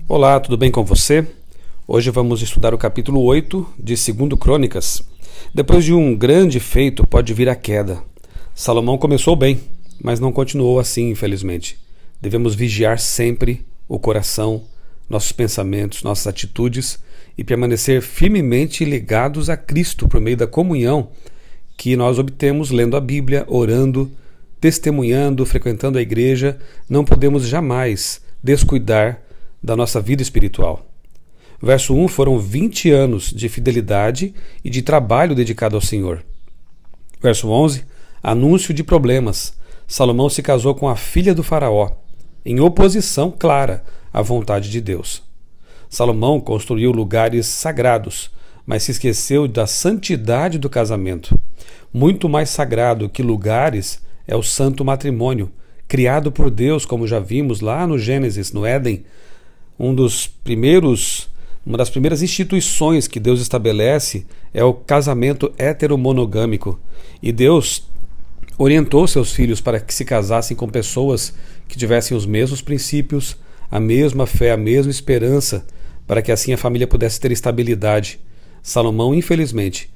Olá, tudo bem com você? Hoje vamos estudar o capítulo 8 de 2 Crônicas. Depois de um grande feito, pode vir a queda. Salomão começou bem, mas não continuou assim, infelizmente. Devemos vigiar sempre o coração, nossos pensamentos, nossas atitudes e permanecer firmemente ligados a Cristo por meio da comunhão que nós obtemos lendo a Bíblia, orando, testemunhando, frequentando a igreja. Não podemos jamais descuidar da nossa vida espiritual. Verso 1, foram 20 anos de fidelidade e de trabalho dedicado ao Senhor. Verso 11, anúncio de problemas. Salomão se casou com a filha do faraó, em oposição clara à vontade de Deus. Salomão construiu lugares sagrados, mas se esqueceu da santidade do casamento. Muito mais sagrado que lugares é o santo matrimônio, criado por Deus, como já vimos lá no Gênesis, no Éden. Uma das primeiras instituições que Deus estabelece é o casamento heteromonogâmico. E Deus orientou seus filhos para que se casassem com pessoas que tivessem os mesmos princípios, a mesma fé, a mesma esperança, para que assim a família pudesse ter estabilidade. Salomão, infelizmente,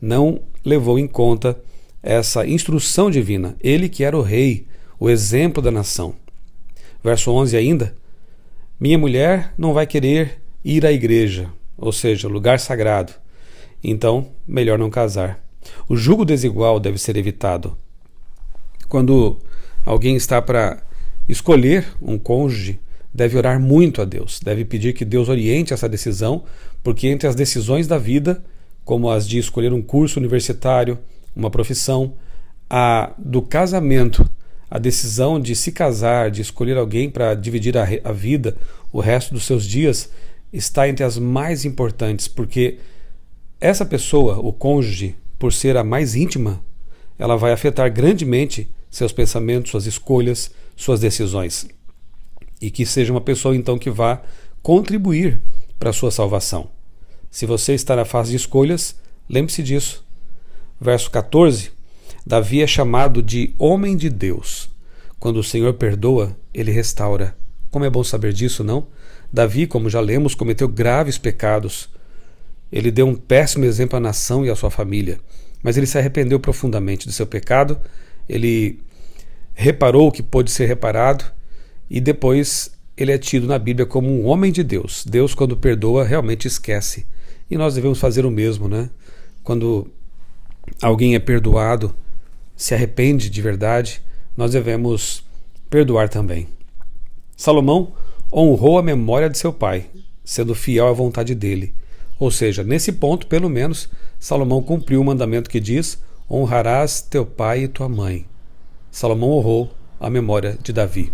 não levou em conta essa instrução divina. Ele que era o rei, o exemplo da nação. Verso 11 ainda: minha mulher não vai querer ir à igreja, ou seja, lugar sagrado. Então, melhor não casar. O jugo desigual deve ser evitado. Quando alguém está para escolher um cônjuge, deve orar muito a Deus, deve pedir que Deus oriente essa decisão, porque entre as decisões da vida, como as de escolher um curso universitário, uma profissão, a do casamento, a decisão de se casar, de escolher alguém para dividir a vida, o resto dos seus dias, está entre as mais importantes, porque essa pessoa, o cônjuge, por ser a mais íntima, ela vai afetar grandemente seus pensamentos, suas escolhas, suas decisões. E que seja uma pessoa, então, que vá contribuir para a sua salvação. Se você está na fase de escolhas, lembre-se disso. Verso 14, Davi é chamado de homem de Deus. Quando o Senhor perdoa, ele restaura. Como é bom saber disso, não? Davi, como já lemos, cometeu graves pecados. Ele deu um péssimo exemplo à nação e à sua família. Mas ele se arrependeu profundamente do seu pecado. Ele reparou o que pôde ser reparado. E depois ele é tido na Bíblia como um homem de Deus. Deus, quando perdoa, realmente esquece. E nós devemos fazer o mesmo, né? Quando alguém é perdoado, se arrepende de verdade, nós devemos perdoar também. Salomão honrou a memória de seu pai, sendo fiel à vontade dele. Ou seja, nesse ponto, pelo menos, Salomão cumpriu o mandamento que diz: honrarás teu pai e tua mãe. Salomão honrou a memória de Davi.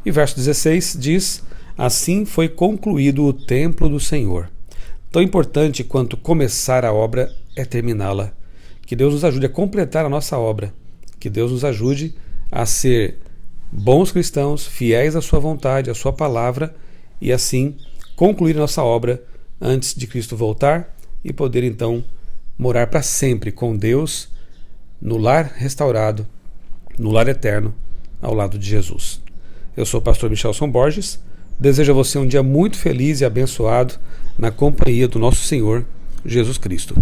E verso 16 diz: assim foi concluído o templo do Senhor. Tão importante quanto começar a obra é terminá-la. Que Deus nos ajude a completar a nossa obra. Que Deus nos ajude a ser bons cristãos, fiéis à sua vontade, à sua palavra, e assim concluir a nossa obra antes de Cristo voltar e poder então morar para sempre com Deus no lar restaurado, no lar eterno, ao lado de Jesus. Eu sou o pastor Michelson Borges, desejo a você um dia muito feliz e abençoado na companhia do nosso Senhor Jesus Cristo.